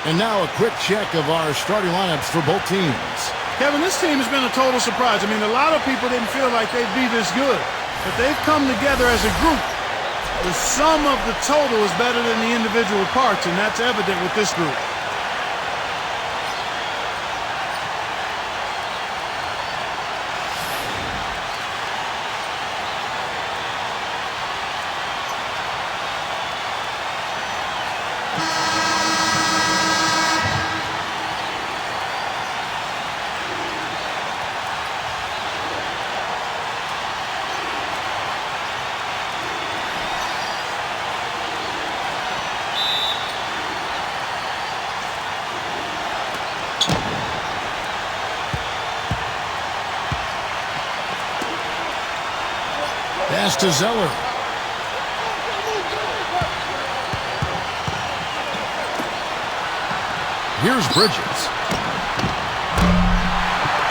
And now a quick check of our starting lineups for both teams. Kevin, this team has been a total surprise. I mean, a lot of people didn't feel like they'd be this good, but they've come together as a group. The sum of the total is better than the individual parts, and that's evident with this group. Pass to Zeller. Here's Bridges.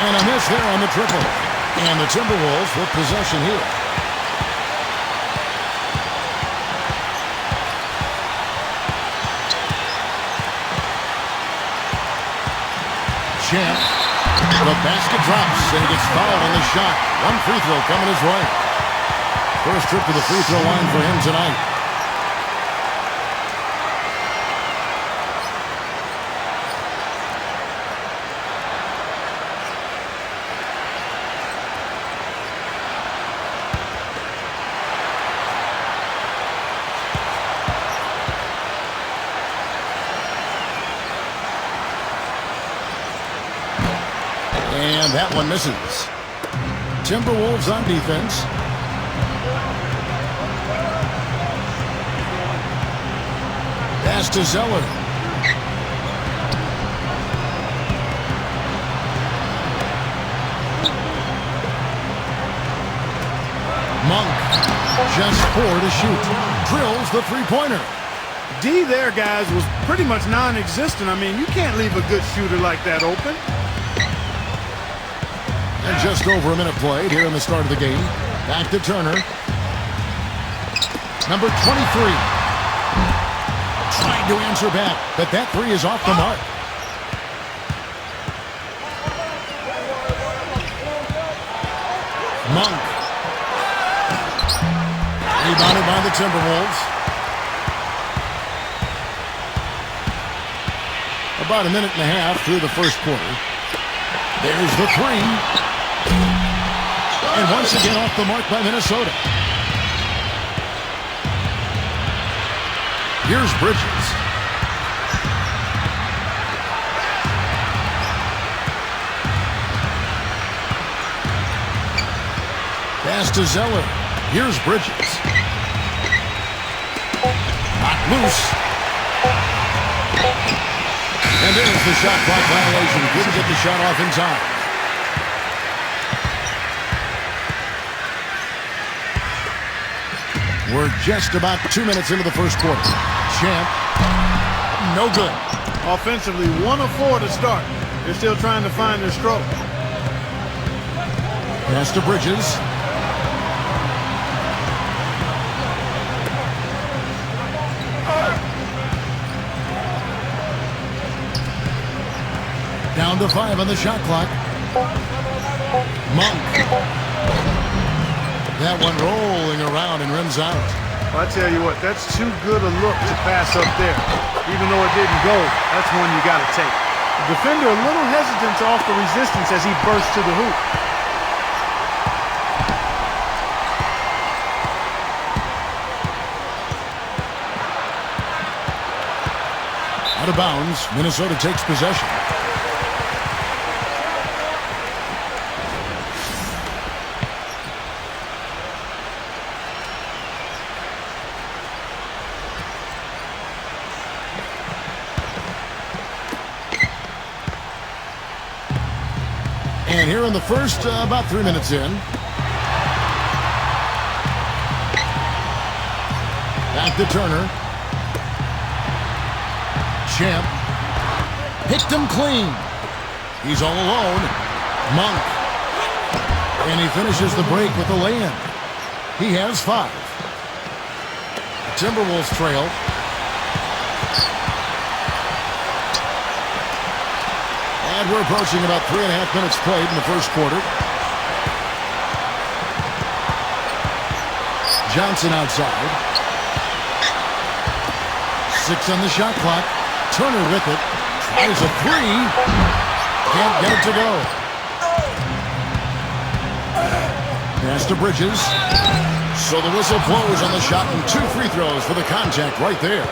And a miss there on the triple. And the Timberwolves with possession here. Champ. The basket drops, and he gets fouled on the shot. One free throw coming his way. First trip to the free throw line for him tonight. And that one misses. Timberwolves on defense. Pass to Zeller. Monk, just 4 to shoot. Drills the three-pointer. D there, guys, was pretty much non-existent. I mean, you can't leave a good shooter like that open. And just over a minute played here in the start of the game. Back to Turner. Number 23. Trying to answer back, but that three is off the mark. Monk. Rebounded by the Timberwolves. About a minute and a half through the first quarter. There's the three. And once again off the mark by Minnesota. Here's Bridges. Pass to Zeller. Here's Bridges. Not loose. And there's the shot clock violation. Couldn't get the shot off in time. We're just about 2 minutes into the first quarter. Champ, no good. Offensively, 1 of 4 to start. They're still trying to find their stroke. Pass to Bridges. Down to 5 on the shot clock. Monk. That one rolling around and rims out. Well, I tell you what, that's too good a look to pass up there. Even though it didn't go, that's one you got to take. The defender a little hesitant to offer resistance as he bursts to the hoop. Out of bounds, Minnesota takes possession. And here in the first, about 3 minutes in. Back to Turner. Champ. Picked him clean. He's all alone. Monk. And he finishes the break with a lay-in. He has 5. The Timberwolves trail. And we're approaching about 3.5 minutes played in the first quarter. Johnson outside. 6 on the shot clock. Turner with it. Tries a three. Can't get it to go. Pass to Bridges. So the whistle blows on the shot and 2 free throws for the contact right there.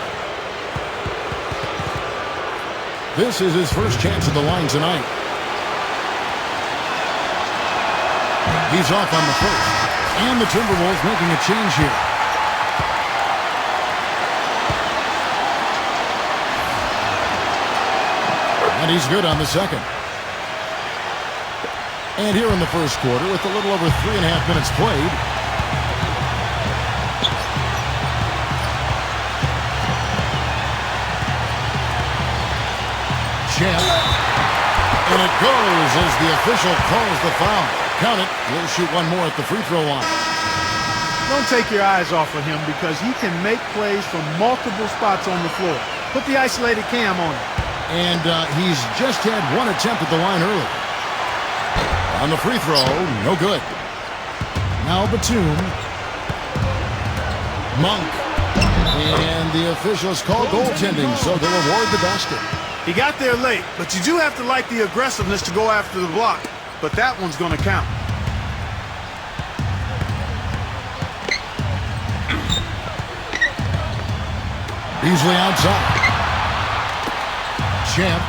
This is his first chance at the line tonight. He's off on the first. And the Timberwolves making a change here. And he's good on the second. And here in the first quarter, with a little over 3.5 minutes played, Champ. And it goes as the official calls the foul. Count it. He'll shoot one more at the free throw line. Don't take your eyes off of him because he can make plays from multiple spots on the floor. Put the isolated cam on him. And he's just had one attempt at the line early. On the free throw, no good. Now Batum. Monk. And the officials call goaltending, so they'll award the basket. He got there late, but you do have to like the aggressiveness to go after the block. But that one's going to count. Beasley outside. Champ.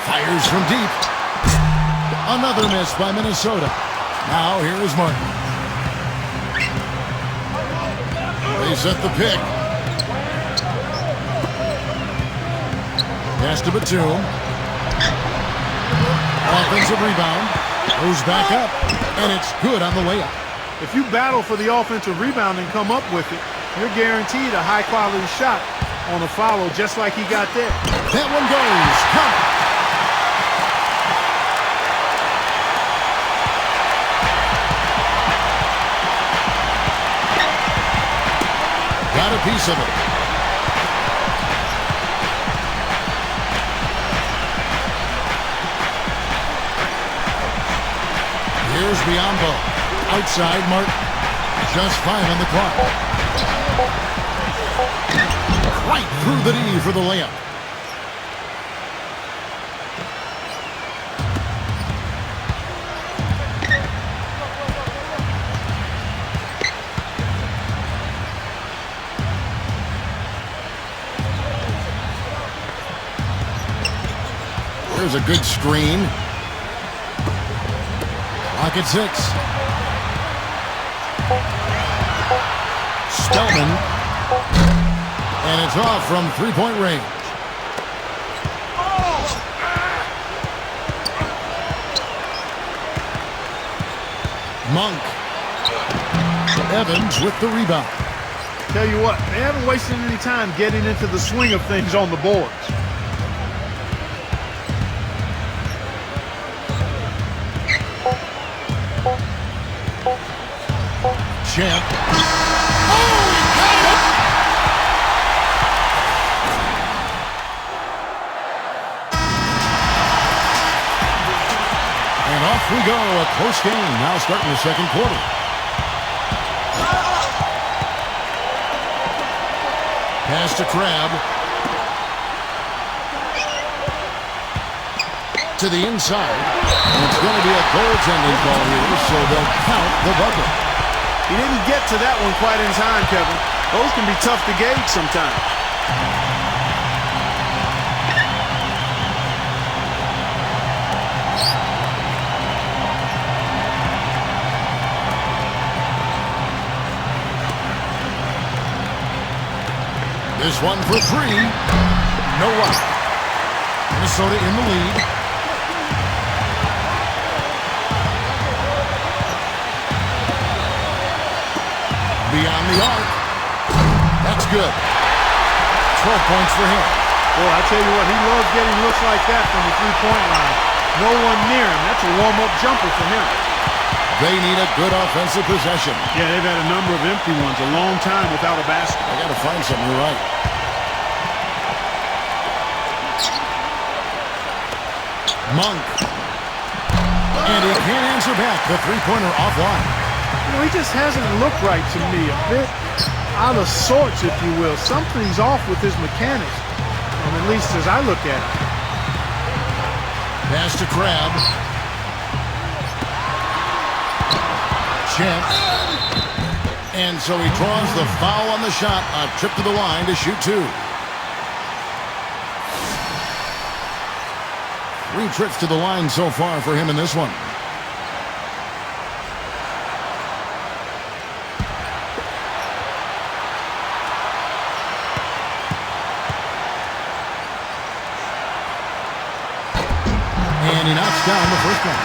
Fires from deep. Another miss by Minnesota. Now here is Martin. They set the pick. Pass to Batum. Offensive rebound. Goes back up. And it's good on the layup. If you battle for the offensive rebound and come up with it, you're guaranteed a high-quality shot on a follow just like he got there. That one goes. Count. Got a piece of it. Here's Biyombo. Outside, Martin. Just 5 on the clock. Right through the knee for the layup. There's a good screen. Clock at 6. Spellman. And it's off from three-point range. Monk. Evans with the rebound. Tell you what, they haven't wasted any time getting into the swing of things on the boards. Champ. And off we go, a close game. Now starting the second quarter. Pass to Crabbe. To the inside. And it's going to be a goaltending call here, so they'll count the bucket. He didn't get to that one quite in time, Kevin. Those can be tough to gauge sometimes. This one for 3. No one. Minnesota in the lead. Beyond the arc. That's good. 12 points for him. Boy, I tell you what, he loves getting looks like that from the three-point line. No one near him. That's a warm-up jumper for him. They need a good offensive possession. Yeah, they've had a number of empty ones, a long time without a basket. I got to find something right. Monk. And he can't answer back. The three-pointer offline. You know, he just hasn't looked right to me. A bit out of sorts, if you will. Something's off with his mechanics, at least as I look at it. Pass to Crabbe. Champ. And so he draws the foul on the shot. A trip to the line to shoot two. 3 trips to the line so far for him in this one. And he knocks down the first one.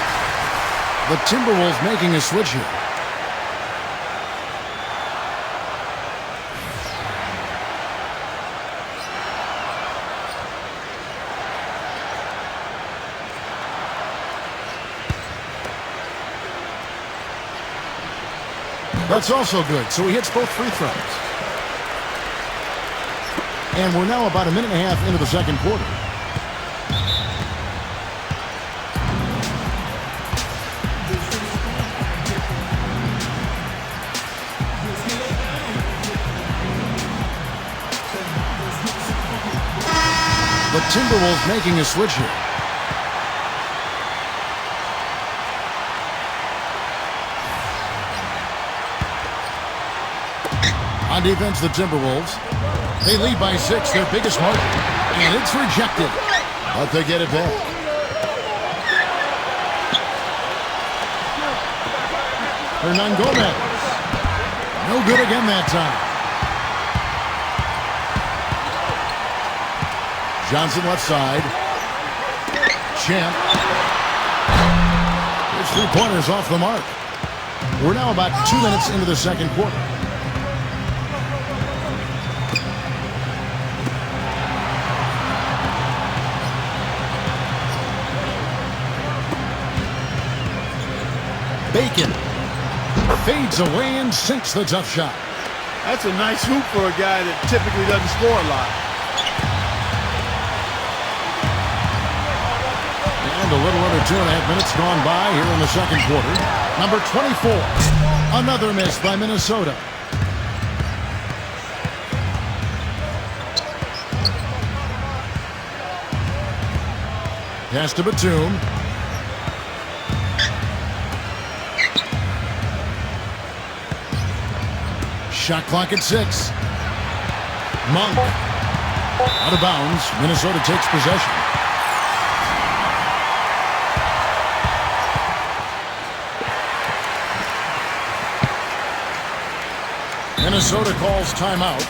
The Timberwolves making a switch here. That's also good, so he hits both free throws. And we're now about a minute and a half into the second quarter. The Timberwolves making a switch here. On defense, the Timberwolves. They lead by 6, their biggest margin. And it's rejected. But they get it back. Hernangomez. No good again that time. Johnson left side. Champ. His three-pointers off the mark. We're now about 2 minutes into the second quarter. Bacon fades away and sinks the tough shot. That's a nice hoop for a guy that typically doesn't score a lot. And a little under 2.5 minutes gone by here in the second quarter. Number 24. Another miss by Minnesota. Pass to Batum. Shot clock at 6. Monk. Out of bounds. Minnesota takes possession. Minnesota calls timeout.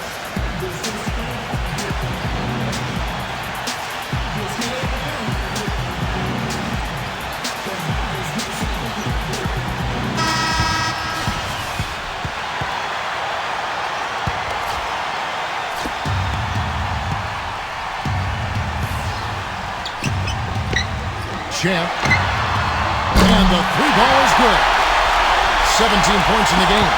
Champ. And the three ball is good. 17 points in the game.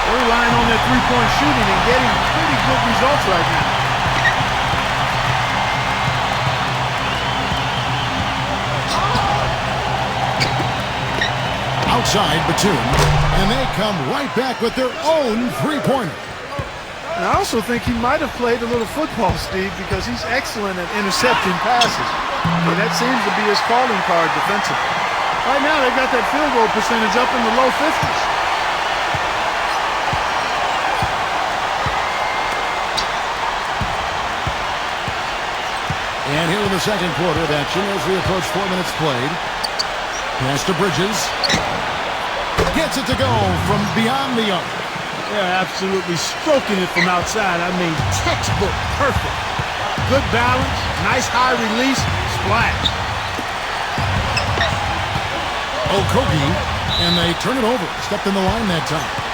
They're relying on their three-point shooting and getting pretty good results right now. Outside Batum. And they come right back with their own three-pointer. And I also think he might have played a little football, Steve, because he's excellent at intercepting passes. And that seems to be his calling card defensively. Right now, they've got that field goal percentage up in the low 50s. And here in the second quarter of action as we approach 4 minutes played. Pass to Bridges. Gets it to go from beyond the arc. Yeah, absolutely stroking it from outside. I mean, textbook perfect. Good balance, nice high release, splash. Okogie, and they turn it over. Stepped in the line that time.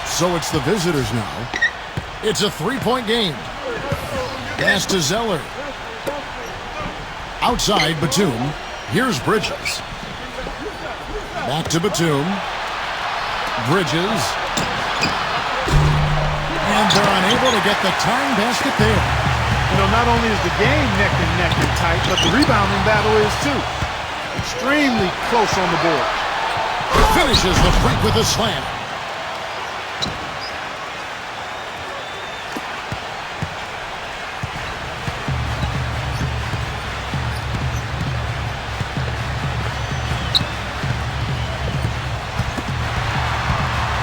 So it's the visitors now. It's a three-point game. Pass to Zeller. Outside Batum. Here's Bridges. Back to Batum. Bridges. And they're unable to get the tying basket there. You know, not only is the game neck and tight, but the rebounding battle is too. Extremely close on the board. Finishes the freak with a slam.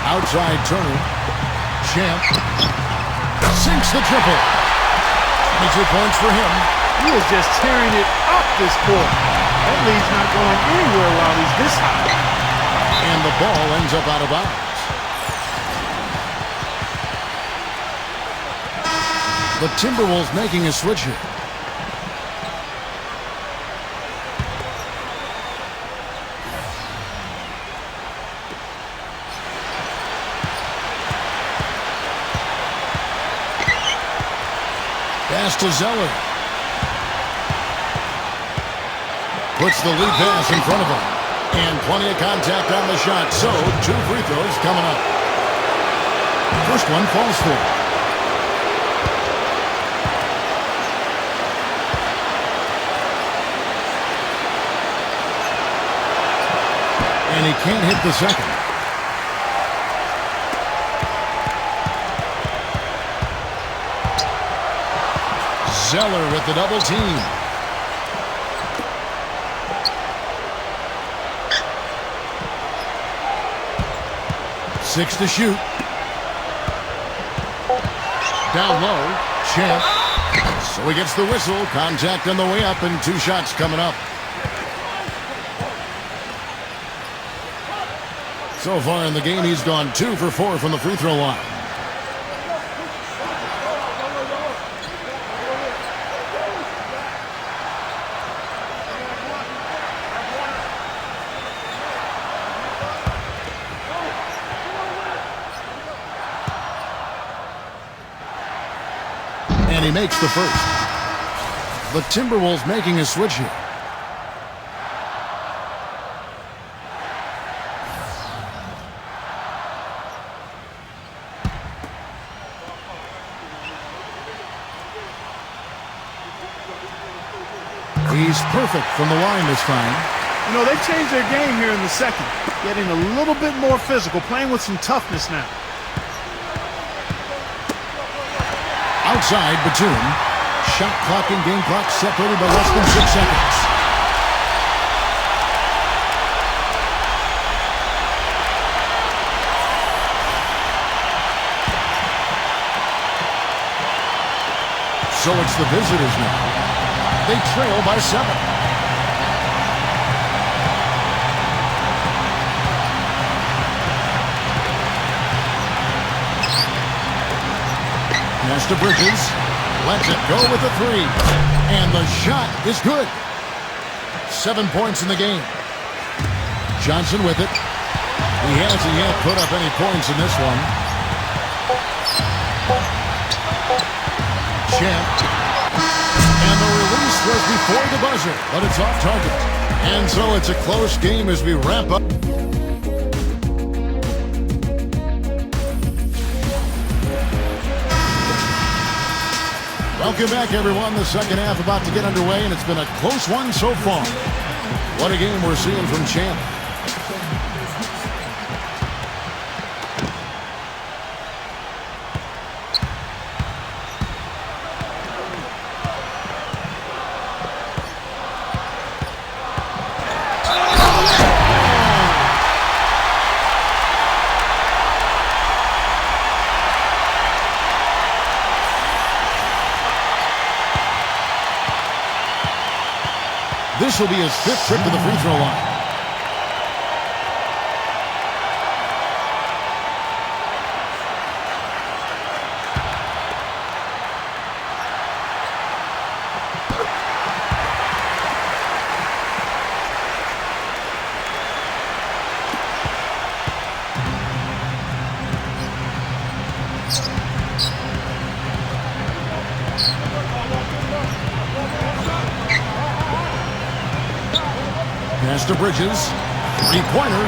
Outside Turner. Champ sinks the triple. 22 points for him. He is just tearing it up this court. That lead's not going anywhere while he's this high. And the ball ends up out of bounds. The Timberwolves making a switch here. Pass to Zeller. Puts the lead pass in front of him. And plenty of contact on the shot. So, 2 free throws coming up. First one falls for. And he can't hit the second. Zeller with the double team. Six to shoot. Down low. Champ. So he gets the whistle. Contact on the way up and 2 shots coming up. So far in the game, he's gone 2 for 4 from the free throw line. And he makes the first. The Timberwolves making a switch here. He's perfect from the line this time. You know, they changed their game here in the second, getting a little bit more physical, playing with some toughness now. Outside, Batum. Shot clock and game clock separated by less than 6 seconds. So it's the visitors now. They trail by 7. Pass to Bridges. Lets it go with the 3. And the shot is good. 7 points in the game. Johnson with it. He hasn't yet put up any points in this one. Champ. And the release was before the buzzer, but it's off target. And so it's a close game as we wrap up. Welcome back, everyone. The second half about to get underway, and it's been a close one so far. What a game we're seeing from Champ. This will be his 5th trip to the free throw line. Pass to Bridges. 3-pointer.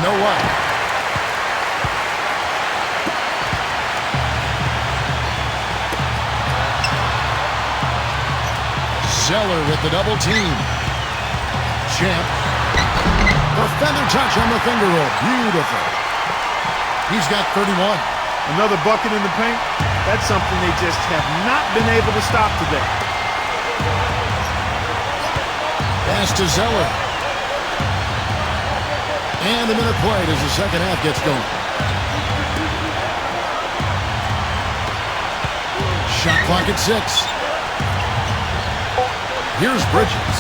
No way. Zeller with the double team. Champ. The feather touch on the finger roll. Beautiful. He's got 31. Another bucket in the paint. That's something they just have not been able to stop today. Pass to Zeller. And a minute played as the second half gets going. Shot clock at 6. Here's Bridges.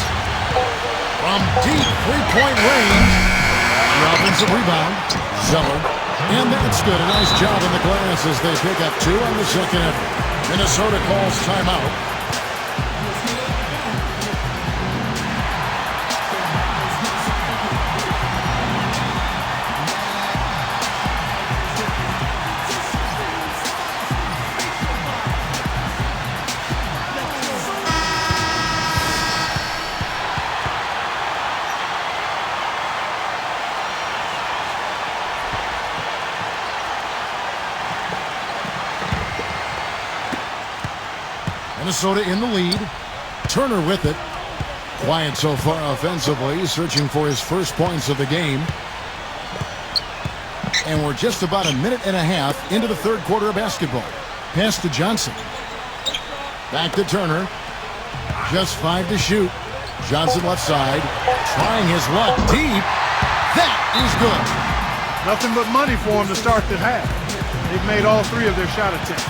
From deep three-point range. The offensive rebound. Zeller. And that's good. A nice job on the glass as they pick up 2 on the second effort. Minnesota calls timeout. Minnesota in the lead. Turner with it. Quiet so far offensively, searching for his first points of the game. And we're just about a minute and a half into the third quarter of basketball. Pass to Johnson. Back to Turner. Just 5 to shoot. Johnson left side. Trying his luck deep. That is good. Nothing but money for him to start the half. They've made all 3 of their shot attempts.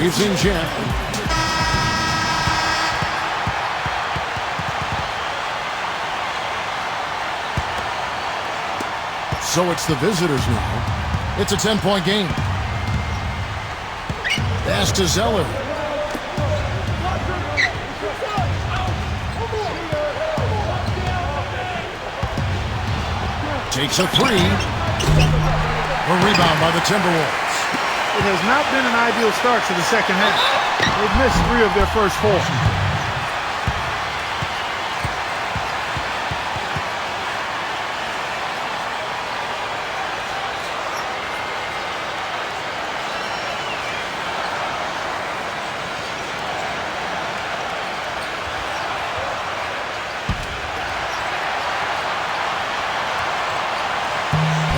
We've seen Champ. So it's the visitors now. It's a 10-point game. Pass to Zeller. Takes a 3. A rebound by the Timberwolves. It has not been an ideal start to the second half. They've missed 3 of their first 4.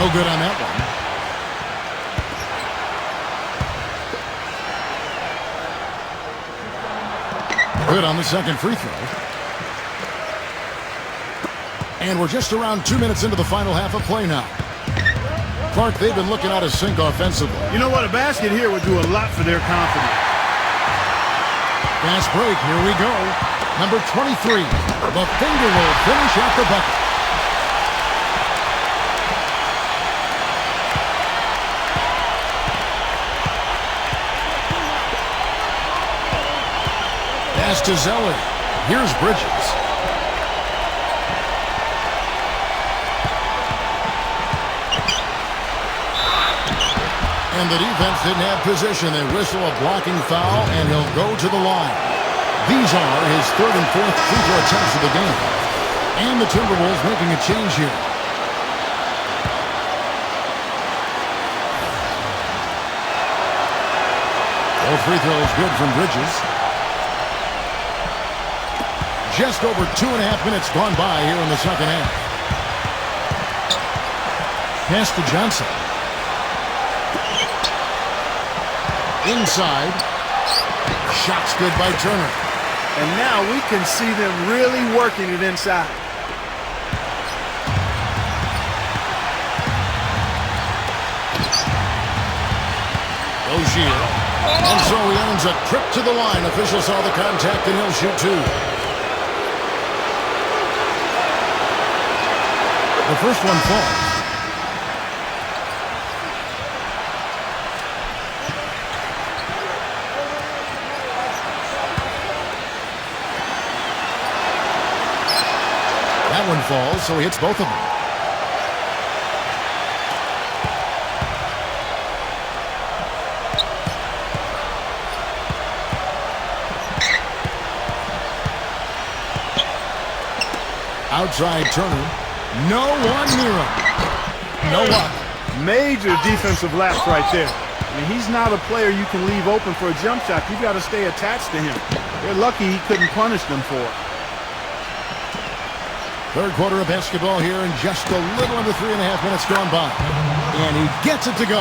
No good on that one. Good on the second free throw. And we're just around 2 minutes into the final half of play now. Clark, they've been looking out of sync offensively. You know what? A basket here would do a lot for their confidence. Fast break. Here we go. Number 23. The finger roll finish at the bucket. Pass to Zeller. Here's Bridges. And the defense didn't have position. They whistle a blocking foul, and he'll go to the line. These are his 3rd and 4th free throw attempts of the game. And the Timberwolves making a change here. Both free throws good from Bridges. Just over 2.5 minutes gone by here in the second half. Pass to Johnson. Inside. Shots good by Turner. And now we can see them really working it inside. Rozier. And so he earns a trip to the line. Officials saw the contact and he'll shoot 2. The first one falls. That one falls, so he hits both of them. Outside Turner. No one near him. No luck. Major defensive lapse right there. I mean, he's not a player you can leave open for a jump shot. You've got to stay attached to him. They're lucky he couldn't punish them for it. Third quarter of basketball here, and just a little under 3.5 minutes gone by. And he gets it to go.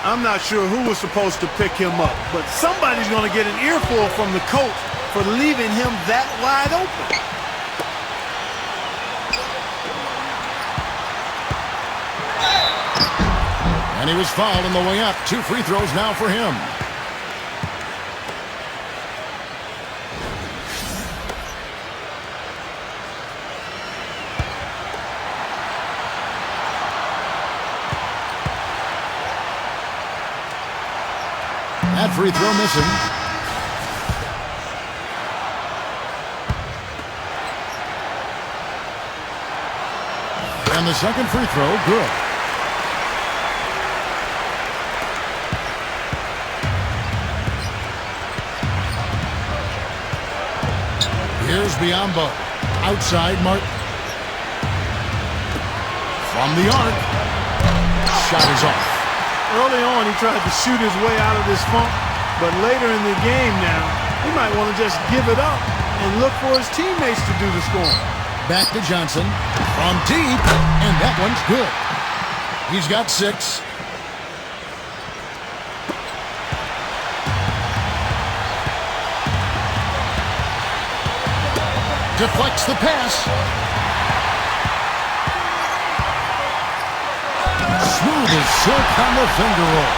I'm not sure who was supposed to pick him up, but somebody's going to get an earful from the coach for leaving him that wide open. And he was fouled on the way up. 2 free throws now for him. That free throw missing. And the second free throw, good. Here's Biyombo. Outside Martin. From the arc. Shot is off. Early on, he tried to shoot his way out of this funk, but later in the game now, he might want to just give it up and look for his teammates to do the scoring. Back to Johnson from deep, and that one's good. He's got 6. Deflects the pass. Smooth as silk on the finger roll.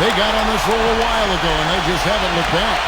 They got on this roll a while ago, and they just haven't looked back.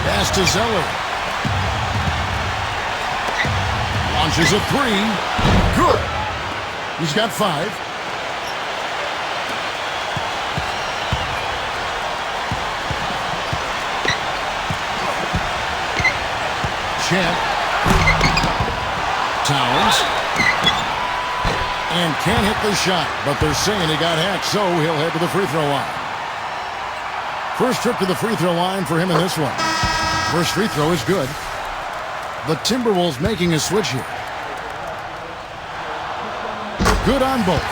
Pass to Zeller. Launches a 3. Good. He's got 5. Champ. Towns. And can't hit the shot, but they're saying he got hacked, so he'll head to the free throw line. First trip to the free throw line for him in this one. First free throw is good. The Timberwolves making a switch here. Good on both.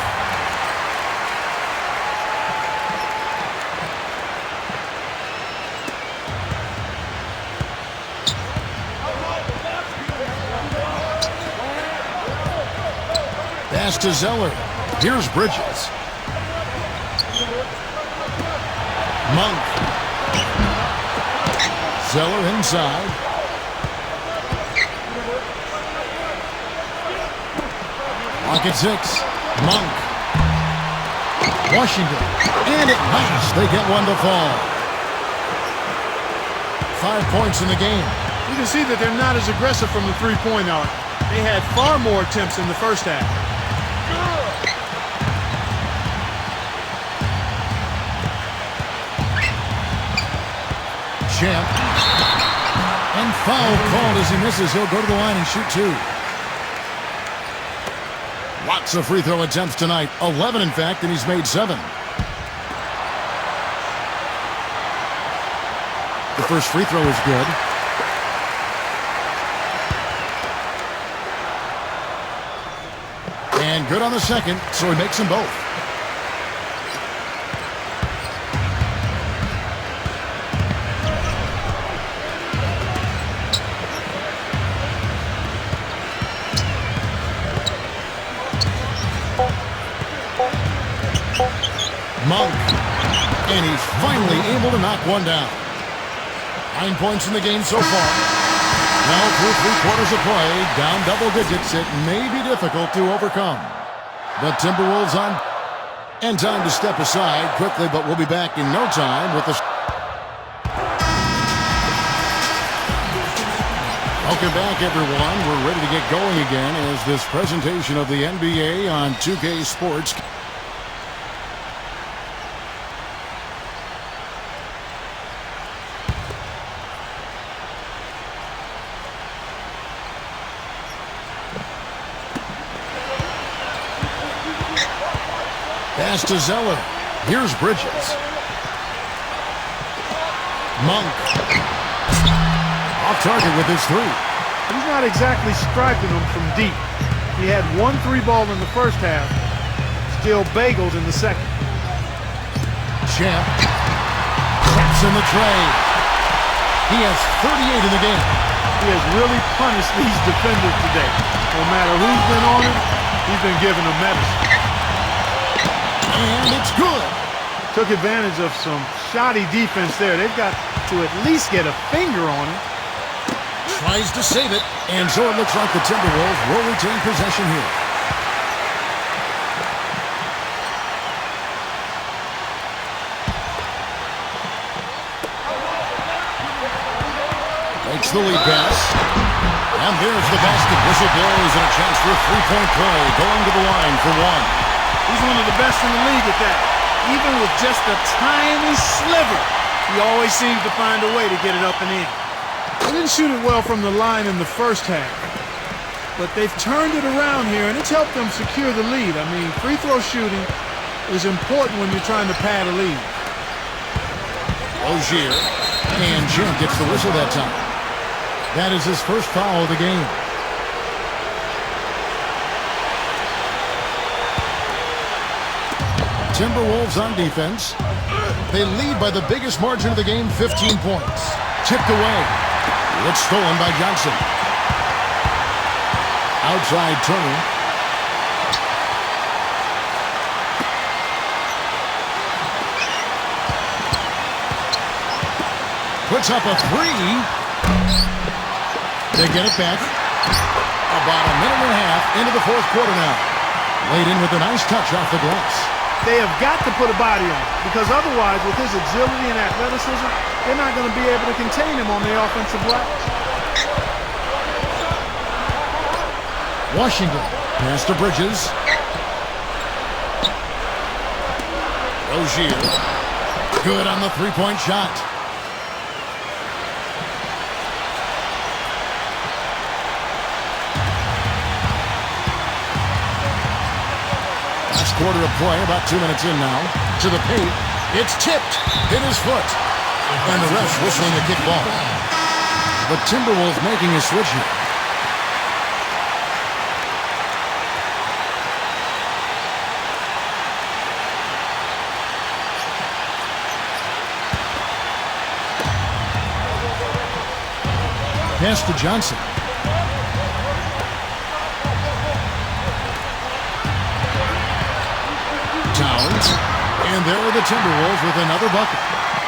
Pass to Zeller. Here's Bridges. Monk. Zeller inside. Lock at 6. Monk. Washington. And at last they get one to fall. 5 points in the game. You can see that they're not as aggressive from the three-point arc. They had far more attempts in the first half. Champ. And foul called as he misses. He'll go to the line and shoot 2. Lots of free throw attempts tonight. 11, in fact, and he's made 7. The first free throw is good. And good on the second, so he makes them both. Monk. And he's finally able to knock one down. 9 points in the game so far. Now through 3 quarters of play, down double digits, it may be difficult to overcome. The Timberwolves on, and time to step aside quickly, but we'll be back in no time with the... Welcome back, everyone. We're ready to get going again as this presentation of the NBA on 2K Sports. Pass to Zeller. Here's Bridges. Monk. Off target with his three. He's not exactly striking them from deep. He had 1 3-ball in the first half. Still bagels in the second. Champ. Traps in the tray. He has 38 in the game. He has really punished these defenders today. No matter who's been on him, he's been giving them medicine. And it's good. Took advantage of some shoddy defense there. They've got to at least get a finger on him. Tries to save it, and so it looks like the Timberwolves will retain possession here. Makes the lead pass. And there's the basket. Whistle blows and a chance for a three-point play. Going to the line for one. He's one of the best in the league at that. Even with just a tiny sliver, he always seems to find a way to get it up and in. They didn't shoot it well from the line in the first half, but they've turned it around here, and it's helped them secure the lead. I mean, free throw shooting is important when you're trying to pad a lead. Rozier, and Jim gets the whistle that time. That is his first foul of the game. Timberwolves on defense. They lead by the biggest margin of the game, 15 points. Tipped away. It's stolen by Johnson. Outside Turner. Puts up a three. They get it back. About a minute and a half into the fourth quarter now. Laid in with a nice touch off the glass. They have got to put a body on him, because otherwise, with his agility and athleticism, they're not going to be able to contain him on the offensive glass. Washington, pass to Bridges. Rozier, good on the three-point shot. Last quarter of play, about 2 minutes in now. To the paint, it's tipped, hit his foot. And the refs whistling the kick ball. The Timberwolves making a switch here. Pass to Johnson. Towns. And there are the Timberwolves with another bucket.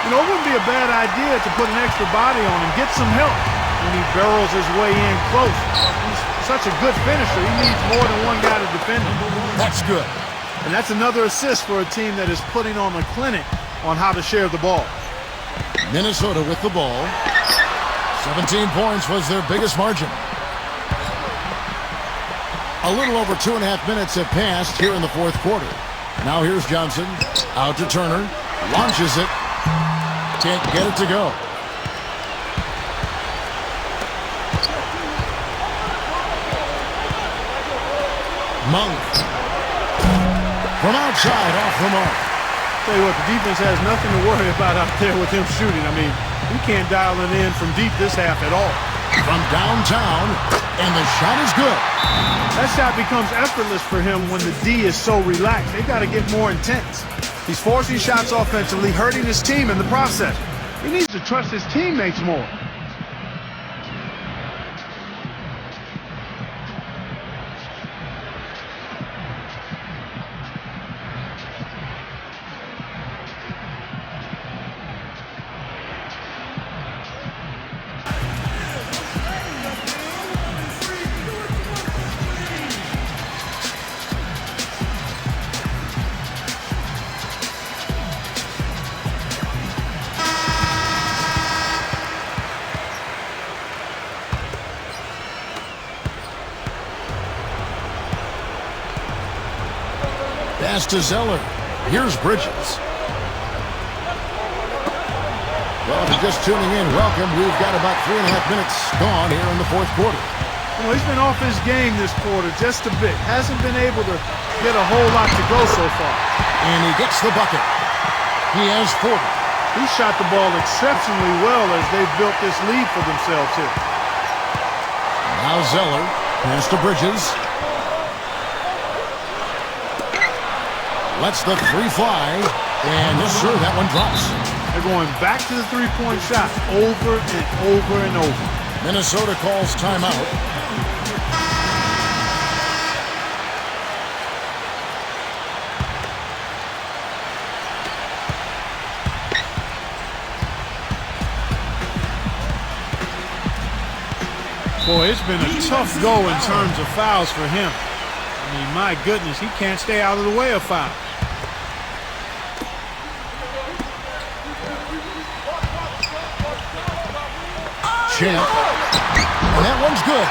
You know, it wouldn't be a bad idea to put an extra body on him, get some help when he barrels his way in close. He's such a good finisher. He needs more than one guy to defend him. That's good. And that's another assist for a team that is putting on a clinic on how to share the ball. Minnesota with the ball. 17 points was their biggest margin. A little over 2.5 minutes have passed here in the fourth quarter. Now here's Johnson. Out to Turner. Launches it. Can't get it to go. Monk. From outside, off the mark. Tell you what, the defense has nothing to worry about out there with him shooting. I mean, you can't dial it in from deep this half at all. From downtown, and the shot is good. That shot becomes effortless for him when the D is so relaxed. They've got to get more intense. He's forcing shots offensively, hurting his team in the process. He needs to trust his teammates more. Pass to Zeller. Here's Bridges. Well, if you're just tuning in, welcome. We've got about 3.5 minutes gone here in the fourth quarter. You know, he's been off his game this quarter just a bit. Hasn't been able to get a whole lot to go so far. And he gets the bucket. He has 40. He shot the ball exceptionally well as they've built this lead for themselves here. Now Zeller, pass to Bridges. Lets the three fly. And yes, sir, that one drops. They're going back to the three-point shot over and over and over. Minnesota calls timeout. Boy, it's been a tough go in terms of fouls for him. I mean, my goodness, he can't stay out of the way of foul. Champ. And that one's good.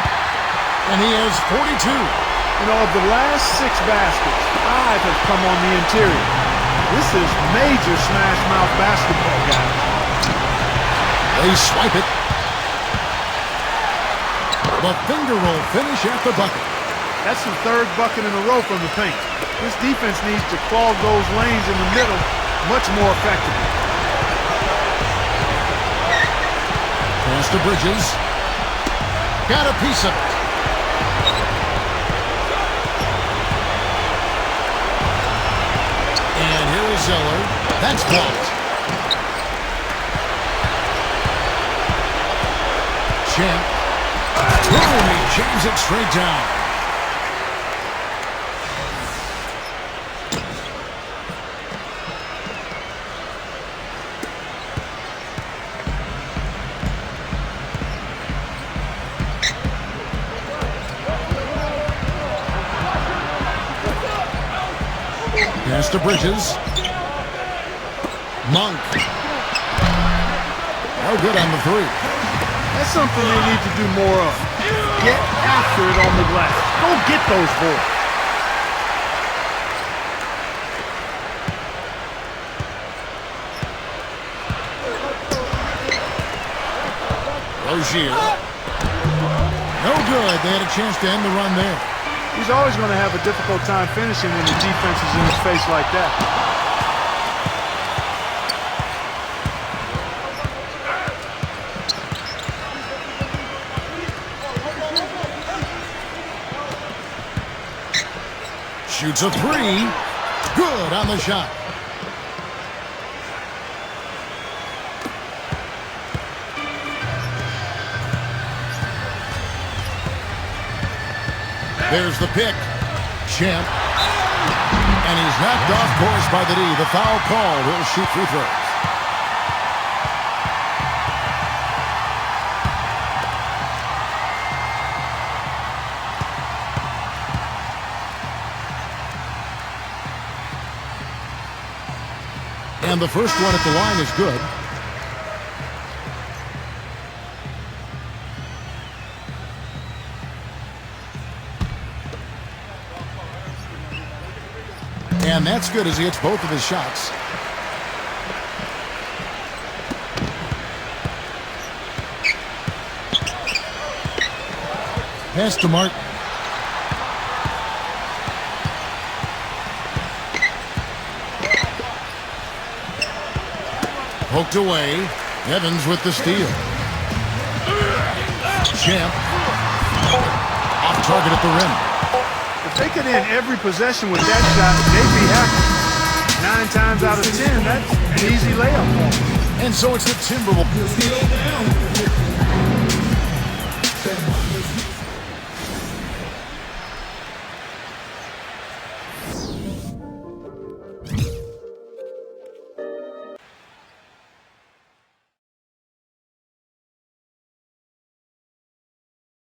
And he has 42. You know, of the last 6 baskets, 5 have come on the interior. This is major smash mouth basketball, guys. They swipe it. The finger roll finish at the bucket. That's the 3rd bucket in a row from the paint. This defense needs to clog those lanes in the middle much more effectively. Pass to Bridges. Got a piece of it. And here is Zeller. That's blocked. Champ. Boom, he jams it straight down. Pass to Bridges. Monk. No good on the three. That's something they need to do more of. Get after it on the glass. Go get those boards. Rozier. No good. They had a chance to end the run there. He's always going to have a difficult time finishing when the defense is in his face like that. Shoots a three. Good on the shot. There's the pick. Champ. And he's knocked off course by the D. The foul call. He'll shoot free throws. And the first one at the line is good. And that's good as he hits both of his shots. Pass to Martin. Poked away. Evans with the steal. Champ. Off target at the rim. If they could end every possession with that shot, they'd be happy. 9 times out of 10, that's an easy layup. And so it's the Timberwolves.